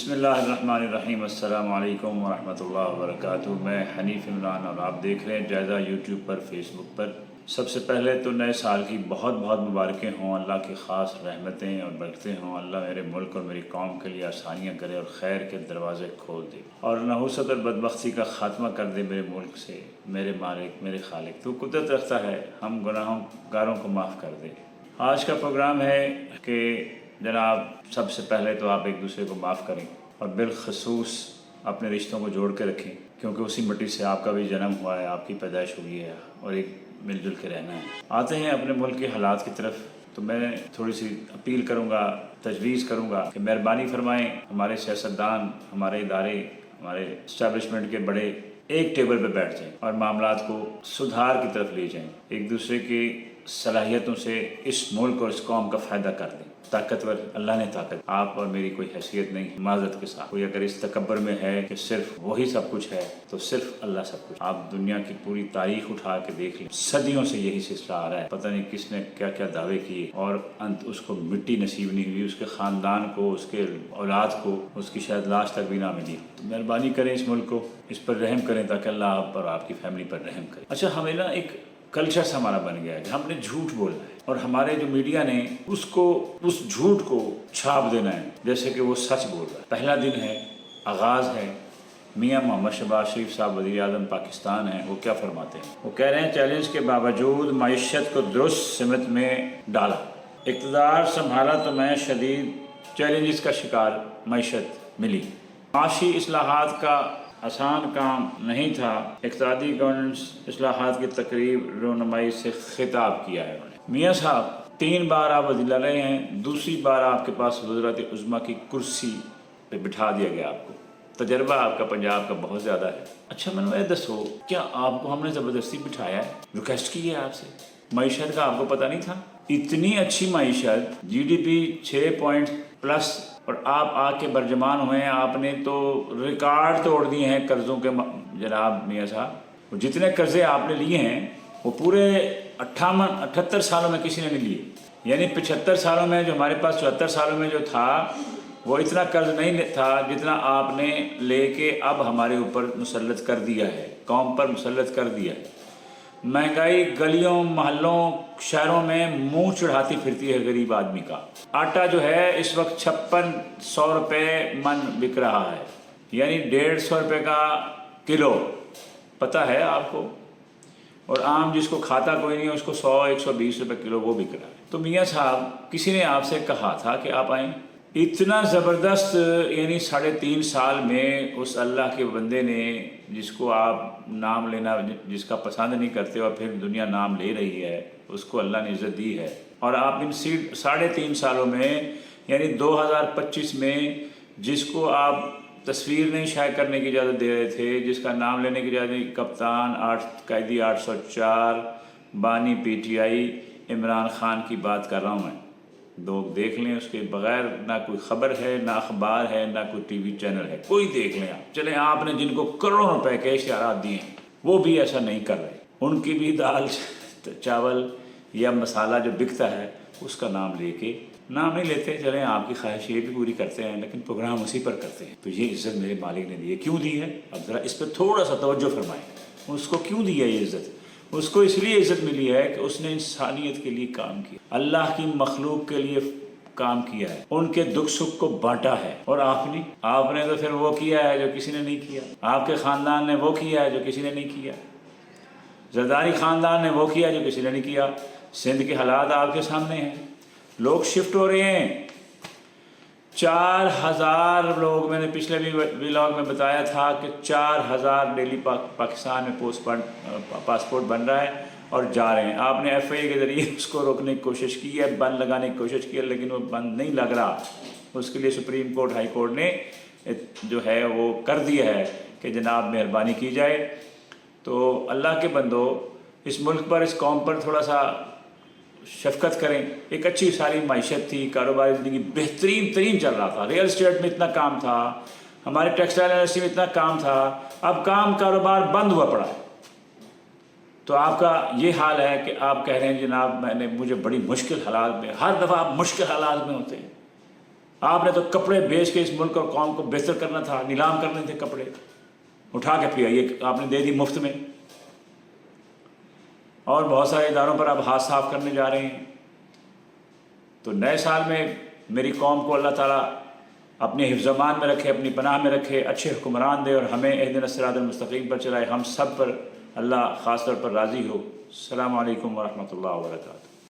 بسم اللہ الرحمن الرحیم۔ السلام علیکم ورحمۃ اللہ وبرکاتہ۔ میں حنیف عمران اور آپ دیکھ رہے ہیں جائزہ یوٹیوب پر، فیس بک پر۔ سب سے پہلے تو نئے سال کی بہت بہت مبارکیں ہوں، اللہ کی خاص رحمتیں اور برکتیں ہوں۔ اللہ میرے ملک اور میری قوم کے لیے آسانیاں کرے اور خیر کے دروازے کھول دے اور نحوست اور بدبختی کا خاتمہ کر دے میرے ملک سے۔ میرے مالک، میرے خالق، تو قدرت رکھتا ہے ہم گناہوں گاروں کو معاف کر دے۔ آج کا پروگرام ہے کہ جناب سب سے پہلے تو آپ ایک دوسرے کو معاف کریں اور بالخصوص اپنے رشتوں کو جوڑ کے رکھیں، کیونکہ اسی مٹی سے آپ کا بھی جنم ہوا ہے، آپ کی پیدائش ہوئی ہے اور ایک مل جل کے رہنا ہے۔ آتے ہیں اپنے ملک کے حالات کی طرف، تو میں تھوڑی سی اپیل کروں گا، تجویز کروں گا کہ مہربانی فرمائیں ہمارے سیاستدان، ہمارے ادارے، ہمارے اسٹیبلشمنٹ کے بڑے ایک ٹیبل پہ بیٹھ جائیں اور معاملات کو سدھار کی طرف لے جائیں، ایک دوسرے کی صلاحیتوں سے اس ملک اور اس قوم کا فائدہ کر دیں۔ طاقتور اللہ نے طاقت، آپ اور میری کوئی حیثیت نہیں، معذرت کے ساتھ۔ کوئی اگر اس تکبر میں ہے کہ صرف وہی سب کچھ ہے تو صرف اللہ سب کچھ۔ آپ دنیا کی پوری تاریخ اٹھا کے دیکھ لیں، صدیوں سے یہی سلسلہ آ رہا ہے، پتہ نہیں کس نے کیا کیا دعوے کیے اور انت اس کو مٹی نصیب نہیں ہوئی، اس کے خاندان کو، اس کے اولاد کو اس کی شاید لاش تک بھی نہ ملی۔ تو مہربانی کریں اس ملک کو، اس پر رحم کریں تاکہ اللہ آپ اور آپ کی فیملی پر رحم کرے۔ اچھا، ہمیں نا ایک کلچر سے ہمارا بن گیا ہے کہ ہم نے جھوٹ بولنا ہے اور ہمارے جو میڈیا نے اس جھوٹ کو چھاپ دینا ہے جیسے کہ وہ سچ بول رہا ہے۔ پہلا دن ہے، آغاز ہے، میاں محمد شہباز شریف صاحب وزیر اعظم پاکستان ہیں، وہ کیا فرماتے ہیں؟ وہ کہہ رہے ہیں چیلنج کے باوجود معیشت کو درست سمت میں ڈالا، اقتدار سنبھالا تو میں شدید چیلنجز کا شکار معیشت ملی، معاشی اصلاحات کا آسان کام نہیں تھا، اقتصادی گورننس اصلاحات کی تقریب رونمائی سے خطاب کیا ہے انہوں نے۔ میاں صاحب 3 بار آپ وزیر رہے ہیں، دوسری بار آپ کے پاس وزارت عظمیٰ کی کرسی پہ بٹھا دیا گیا آپ کو، تجربہ آپ کا پنجاب کا بہت زیادہ ہے۔ اچھا میں یہ دسو، کیا آپ کو ہم نے زبردستی بٹھایا ہے؟ ریکویسٹ کی ہے آپ سے؟ معیشت کا آپ کو پتہ نہیں تھا؟ اتنی اچھی معیشت، G D P 6 point plus, اور آپ آ کے برجمان ہوئے ہیں، آپ نے تو ریکارڈ توڑ دیے ہیں قرضوں کے جناب میاں صاحب۔ جتنے قرضے آپ نے لیے ہیں وہ پورے 78 سالوں میں کسی نے نہیں لیے، یعنی 75 سالوں میں جو ہمارے پاس 74 سالوں میں جو تھا وہ اتنا قرض نہیں تھا جتنا آپ نے لے کے اب ہمارے اوپر مسلط کر دیا ہے، قوم پر مسلط کر دیا ہے۔ مہنگائی گلیوں، محلوں، شہروں میں منہ چڑھاتی پھرتی ہے غریب آدمی کا۔ آٹا جو ہے اس وقت 5600 روپے من بک رہا ہے، یعنی 150 روپے کا کلو، پتہ ہے آپ کو؟ اور آم جس کو کھاتا کوئی نہیں اس کو 100-120 روپے کلو وہ بک رہا ہے۔ تو میاں صاحب کسی نے آپ سے کہا تھا کہ آپ آئیں؟ اتنا زبردست، یعنی 3.5 سال میں اس اللہ کے بندے نے، جس کو آپ نام لینا، جس کا پسند نہیں کرتے اور پھر دنیا نام لے رہی ہے، اس کو اللہ نے عزت دی ہے، اور آپ ان 3.5 سالوں میں، یعنی 2025 میں، جس کو آپ تصویر نہیں شائع کرنے کی اجازت دے رہے تھے، جس کا نام لینے کی اجازت نہیں، کپتان قیدی 804 بانی P T I Imran Khan کی بات کر رہا ہوں میں۔ لوگ دیکھ لیں، اس کے بغیر نہ کوئی خبر ہے، نہ اخبار ہے، نہ کوئی ٹی وی چینل ہے، کوئی دیکھ لیں آپ۔ چلیں، آپ نے جن کو کروڑوں روپے کے اشتہارات دیے ہیں وہ بھی ایسا نہیں کر رہے، ان کی بھی دال چاول یا مسالہ جو بکتا ہے اس کا نام لے کے، نام نہیں لیتے، چلیں آپ کی خواہش یہ بھی پوری کرتے ہیں لیکن پروگرام اسی پر کرتے ہیں۔ تو یہ عزت میرے مالک نے دی ہے، کیوں دی ہے؟ اب ذرا اس پہ تھوڑا سا توجہ فرمائیں، اس کو کیوں دی ہے یہ عزت؟ اس کو اس لیے عزت ملی ہے کہ اس نے انسانیت کے لیے کام کیا، اللہ کی مخلوق کے لیے کام کیا ہے، ان کے دکھ سکھ کو بانٹا ہے۔ اور آپ نے تو پھر وہ کیا ہے جو کسی نے نہیں کیا، آپ کے خاندان نے وہ کیا ہے جو کسی نے نہیں کیا، زرداری خاندان نے وہ کیا جو کسی نے نہیں کیا۔ سندھ کے حالات آپ کے سامنے ہیں، لوگ شفٹ ہو رہے ہیں، 4000 لوگ، میں نے پچھلے بھی ولاگ میں بتایا تھا کہ 4000 ڈیلی پاکستان میں پاسپورٹ بن رہا ہے اور جا رہے ہیں۔ آپ نے ایف آئی اے کے ذریعے اس کو روکنے کی کوشش کی ہے، بند لگانے کی کوشش کی ہے، لیکن وہ بند نہیں لگ رہا۔ اس کے لیے سپریم کورٹ، ہائی کورٹ نے جو ہے وہ کر دیا ہے کہ جناب مہربانی کی جائے۔ تو اللہ کے بندو، اس ملک پر، اس قوم پر تھوڑا سا شفقت کریں۔ ایک اچھی ساری معیشت تھی، کاروباری زندگی بہترین ترین چل رہا تھا، ریئل اسٹیٹ میں اتنا کام تھا، ہمارے ٹیکسٹائل انڈسٹری میں اتنا کام تھا، اب کاروبار بند ہوا پڑا ہے۔ تو آپ کا یہ حال ہے کہ آپ کہہ رہے ہیں جناب مجھے بڑی مشکل حالات میں، ہر دفعہ آپ مشکل حالات میں ہوتے ہیں، آپ نے تو کپڑے بیچ کے اس ملک اور قوم کو بہتر کرنا تھا، نیلام کرنے تھے کپڑے، اٹھا کے پیا یہ آپ نے دے دی مفت میں، اور بہت سارے اداروں پر اب ہاتھ صاف کرنے جا رہے ہیں۔ تو نئے سال میں میری قوم کو اللہ تعالیٰ اپنے حفظ و امان میں رکھے، اپنی پناہ میں رکھے، اچھے حکمران دے، اور ہمیں اہدنا الصراط المستقیم پر چلائے، ہم سب پر اللہ خاص طور پر راضی ہو۔ السلام علیکم ورحمۃ اللہ وبرکاتہ۔